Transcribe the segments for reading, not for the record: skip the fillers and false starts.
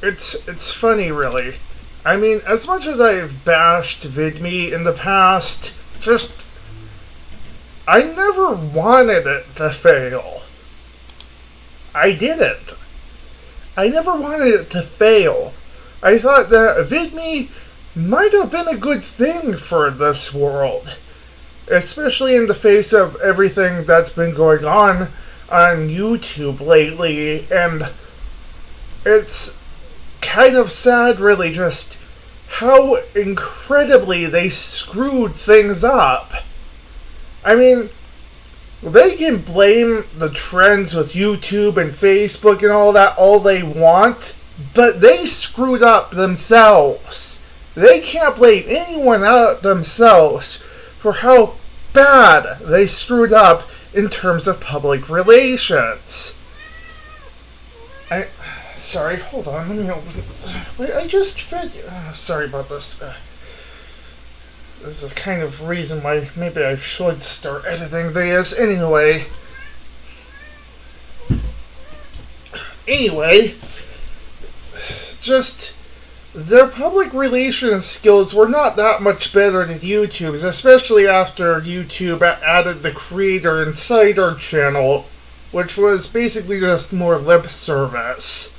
it's funny, really. I mean, as much as I've bashed Vidme in the past, I never wanted it to fail. I didn't. I never wanted it to fail. I thought that Vidme might have been a good thing for this world, especially in the face of everything that's been going on YouTube lately, and it's kind of sad, really, just how incredibly they screwed things up. I mean, they can blame the trends with YouTube and Facebook and all that all they want, but they screwed up themselves. They can't blame anyone out themselves for how bad they screwed up in terms of public relations. Sorry, hold on, let me open. Wait, I just fed you. Sorry about this. This is the kind of reason why maybe I should start editing these. Anyway, just their public relations skills were not that much better than YouTube's, especially after YouTube added the Creator Insider channel, which was basically just more lip service.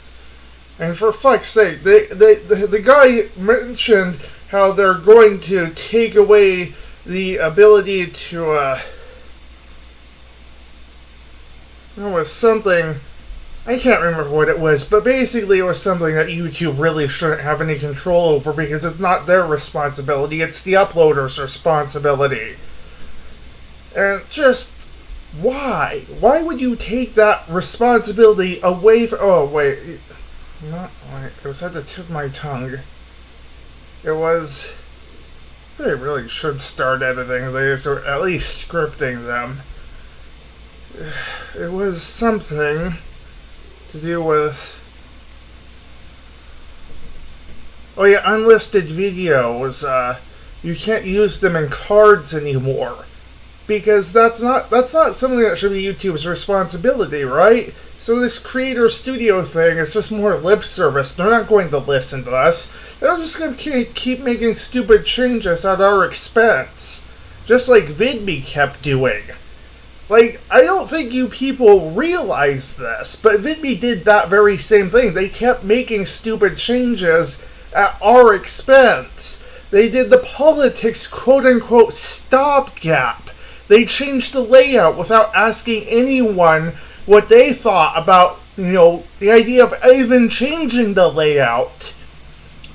And for fuck's sake, the guy mentioned how they're going to take away the ability to, there was something, I can't remember what it was, but basically it was something that YouTube really shouldn't have any control over because it's not their responsibility, it's the uploader's responsibility. And just, why? Why would you take that responsibility away from, it was at the tip of my tongue. I really should start editing these, or at least scripting them. It was something to do with, unlisted videos. You can't use them in cards anymore, because that's not something that should be YouTube's responsibility, right? So this creator studio thing is just more lip service. They're not going to listen to us. They're just going to keep making stupid changes at our expense, just like Vidme kept doing. Like, I don't think you people realize this, but Vidme did that very same thing. They kept making stupid changes at our expense. They did the politics quote-unquote stopgap. They changed the layout without asking anyone what they thought about, the idea of even changing the layout.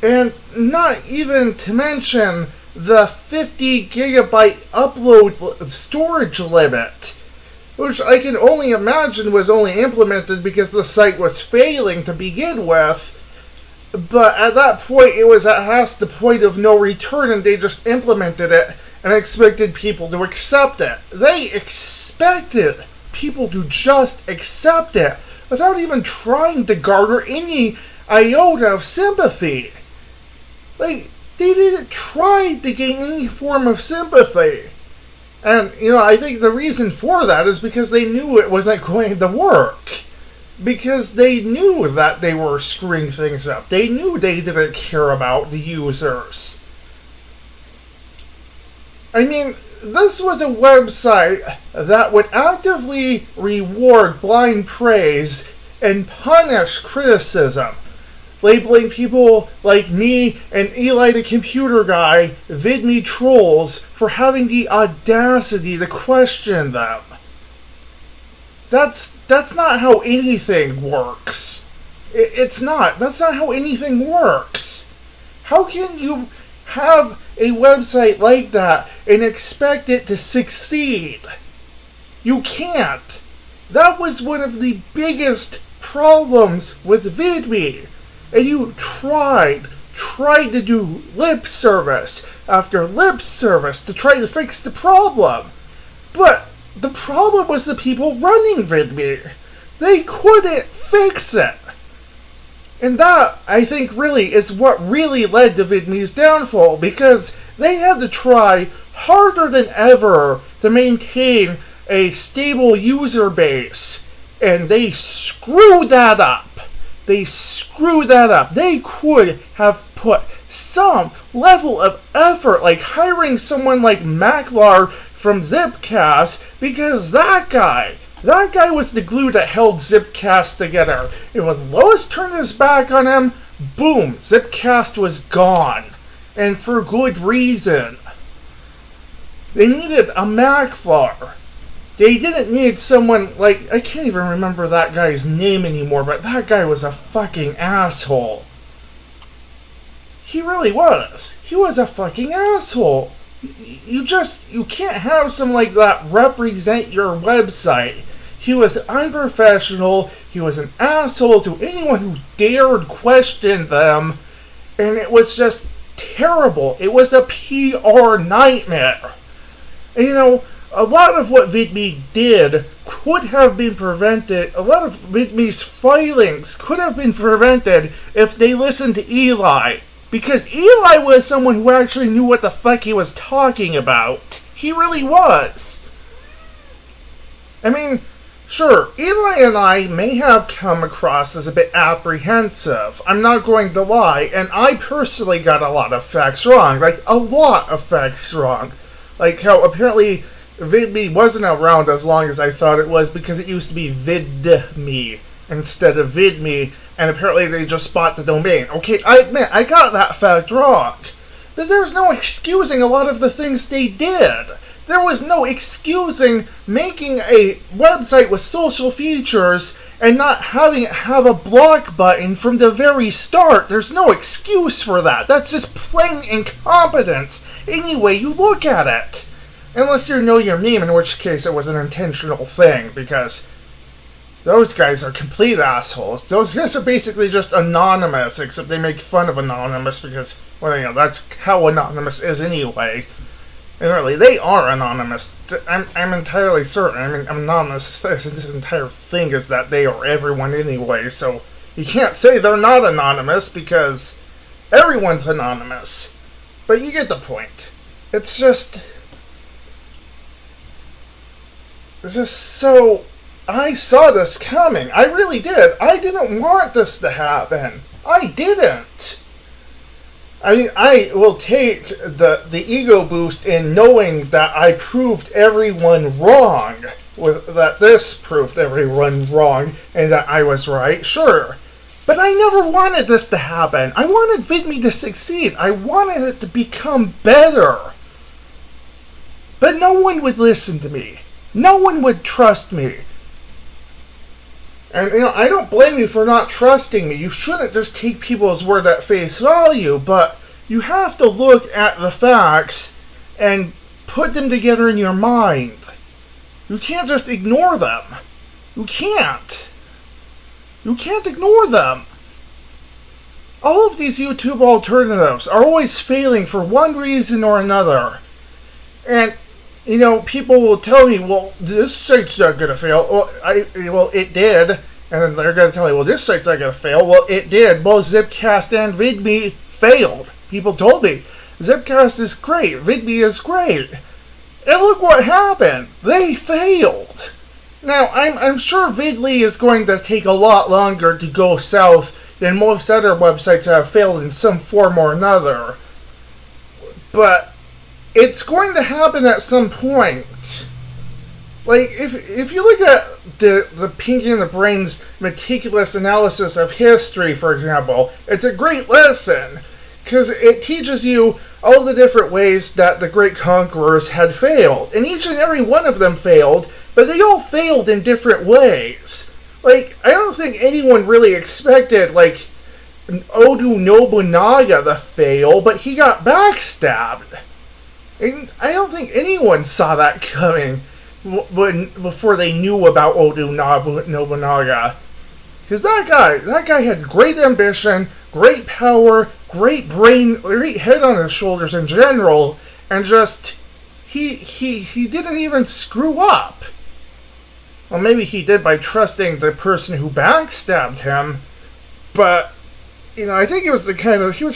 And not even to mention the 50 gigabyte upload storage limit, which I can only imagine was only implemented because the site was failing to begin with. But at that point, it was past the point of no return, and they just implemented it and expected people to accept it. They expected people to just accept it without even trying to garner any iota of sympathy. Like, they didn't try to gain any form of sympathy. And, I think the reason for that is because they knew it wasn't going to work. Because they knew that they were screwing things up. They knew they didn't care about the users. I mean, this was a website that would actively reward blind praise and punish criticism, labeling people like me and Eli the Computer Guy Vidme trolls for having the audacity to question them. That's not how anything works. It's not. That's not how anything works. How can you have a website like that and expect it to succeed? You can't. That was one of the biggest problems with Vidme. And you tried to do lip service after lip service to try to fix the problem. But the problem was the people running Vidme. They couldn't fix it. And that, I think, really is what really led to Vidme's downfall, because they had to try harder than ever to maintain a stable user base, and they screwed that up. they screwed that up. They could have put some level of effort, like hiring someone like Macklar from Zipcast, because that guy was the glue that held Zipcast together. And when Lois turned his back on him, boom, Zipcast was gone. And for good reason. They needed a Macklar. They didn't need someone like, I can't even remember that guy's name anymore, but that guy was a fucking asshole. He really was. He was a fucking asshole. You can't have someone like that represent your website. He was unprofessional. He was an asshole to anyone who dared question them. And it was just terrible. It was a PR nightmare. And a lot of what Vidme did could have been prevented. A lot of Vidme's filings could have been prevented if they listened to Eli. Because Eli was someone who actually knew what the fuck he was talking about. He really was. I mean, sure, Eli and I may have come across as a bit apprehensive. I'm not going to lie. And I personally got a lot of facts wrong. Like, a lot of facts wrong. Like how apparently Vidme wasn't around as long as I thought it was because it used to be Vidme instead of Vidme, and apparently they just bought the domain. Okay, I admit, I got that fact wrong. But there's no excusing a lot of the things they did. There was no excusing making a website with social features and not having it have a block button from the very start. There's no excuse for that. That's just plain incompetence. Any way you look at it. Unless you know your meme, in which case it was an intentional thing, because those guys are complete assholes. Those guys are basically just anonymous, except they make fun of anonymous because, well, that's how anonymous is anyway. And really, they are anonymous. I'm entirely certain. I mean, anonymous, this entire thing is that they are everyone anyway, so you can't say they're not anonymous because everyone's anonymous. But you get the point. It's just so... I saw this coming. I really did. I didn't want this to happen. I didn't. I mean, I will take the ego boost in knowing that I proved everyone wrong. That this proved everyone wrong and that I was right. Sure. But I never wanted this to happen. I wanted Vidme to succeed. I wanted it to become better. But no one would listen to me. No one would trust me. And, I don't blame you for not trusting me. You shouldn't just take people's word at face value, but you have to look at the facts and put them together in your mind. You can't just ignore them. You can't. You can't ignore them. All of these YouTube alternatives are always failing for one reason or another. And, people will tell me, well, this site's not going to fail. Well, it did. And then they're going to tell me, well, this site's not going to fail. Well, it did. Both Zipcast and Vidme failed. People told me, Zipcast is great. Vidme is great. And look what happened. They failed. Now, I'm sure Vidme is going to take a lot longer to go south than most other websites that have failed in some form or another. But it's going to happen at some point. Like, if you look at the Pinky and the Brain's meticulous analysis of history, for example, it's a great lesson. Because it teaches you all the different ways that the great conquerors had failed. And each and every one of them failed, but they all failed in different ways. Like, I don't think anyone really expected, like, Oda Nobunaga to fail, but he got backstabbed. And I don't think anyone saw that coming before they knew about Oda Nobunaga. Because that guy had great ambition, great power, great brain, great head on his shoulders in general, and just, he didn't even screw up. Well, maybe he did by trusting the person who backstabbed him, but, I think he was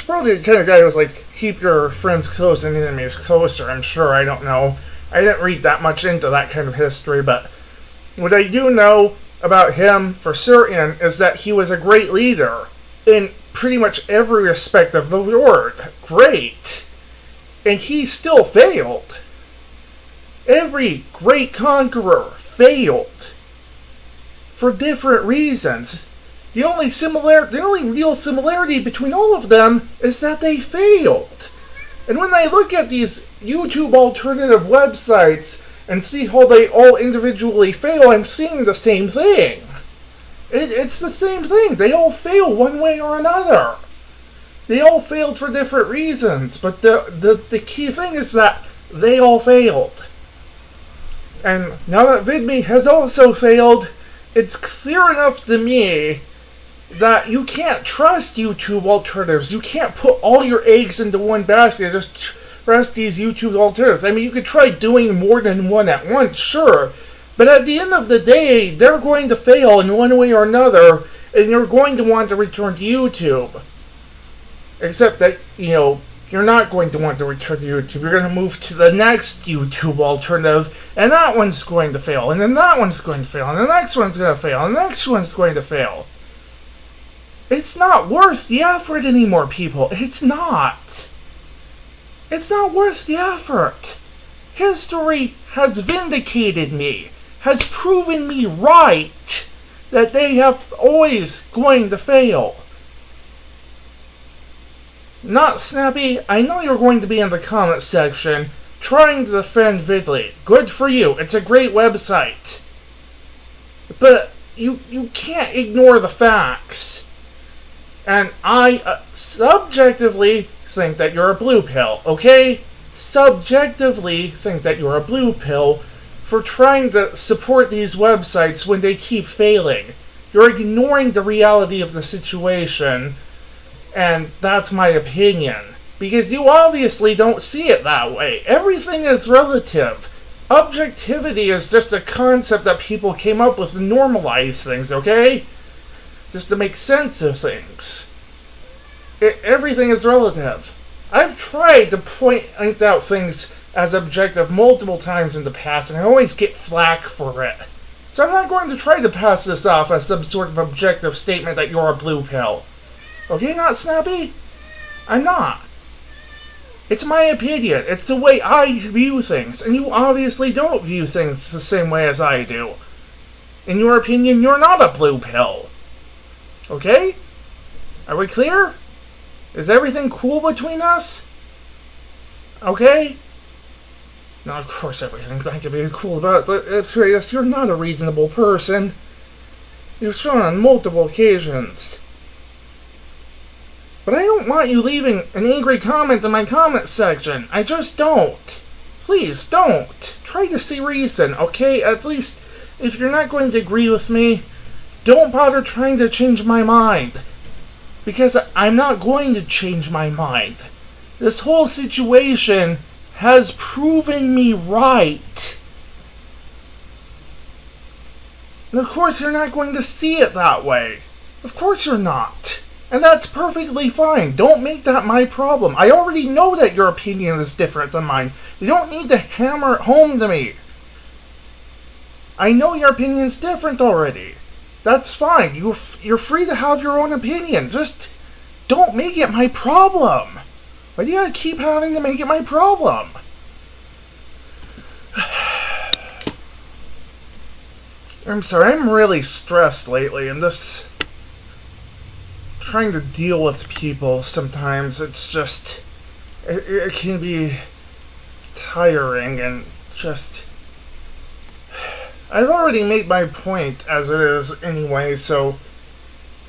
probably the kind of guy who was like, keep your friends close and enemies closer, I'm sure, I don't know. I didn't read that much into that kind of history, but what I do know about him for certain is that he was a great leader in pretty much every respect of the word. Great. And he still failed. Every great conqueror failed for different reasons. The only real similarity between all of them is that they failed. And when I look at these YouTube alternative websites and see how they all individually fail, I'm seeing the same thing. It's the same thing. They all fail one way or another. They all failed for different reasons, but the key thing is that they all failed. And now that Vidme has also failed, it's clear enough to me that you can't trust YouTube alternatives. You can't put all your eggs into one basket. Just trust these YouTube alternatives. I mean, you could try doing more than one at once, sure. But at the end of the day, they're going to fail in one way or another, and you're going to want to return to YouTube. Except that, you're not going to want to return to YouTube. You're going to move to the next YouTube alternative, and that one's going to fail, and then that one's going to fail, and the next one's going to fail, and the next one's going to fail. It's not worth the effort anymore, people. It's not. It's not worth the effort. History has vindicated me, has proven me right that they have always going to fail. Not Snappy, I know you're going to be in the comment section trying to defend Vidme. Good for you. It's a great website. But you can't ignore the facts. And I subjectively think that you're a blue pill, okay? Subjectively think that you're a blue pill for trying to support these websites when they keep failing. You're ignoring the reality of the situation, and that's my opinion. Because you obviously don't see it that way. Everything is relative. Objectivity is just a concept that people came up with to normalize things, okay? Just to make sense of things. Everything is relative. I've tried to point out things as objective multiple times in the past, and I always get flack for it. So I'm not going to try to pass this off as some sort of objective statement that you're a blue pill. Okay, not Snappy? I'm not. It's my opinion. It's the way I view things, and you obviously don't view things the same way as I do. In your opinion, you're not a blue pill. Okay? Are we clear? Is everything cool between us? Okay? Now, of course, everything's not going to be cool about it, but you're not a reasonable person. You've shown on multiple occasions. But I don't want you leaving an angry comment in my comment section. I just don't. Please, don't. Try to see reason, okay? At least, if you're not going to agree with me, don't bother trying to change my mind. Because I'm not going to change my mind. This whole situation has proven me right. And of course you're not going to see it that way. Of course you're not. And that's perfectly fine. Don't make that my problem. I already know that your opinion is different than mine. You don't need to hammer it home to me. I know your opinion's different already. That's fine. You're free to have your own opinion. Just don't make it my problem. Why do you gotta keep having to make it my problem? I'm sorry, I'm really stressed lately, and this... trying to deal with people sometimes, it's just... It can be tiring, and just... I've already made my point as it is anyway, so...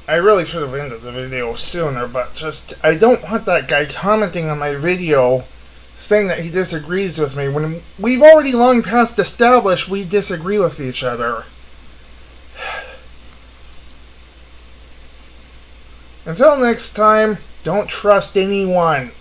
I really should have ended the video sooner, but just... I don't want that guy commenting on my video saying that he disagrees with me when we've already long past established we disagree with each other. Until next time, don't trust anyone.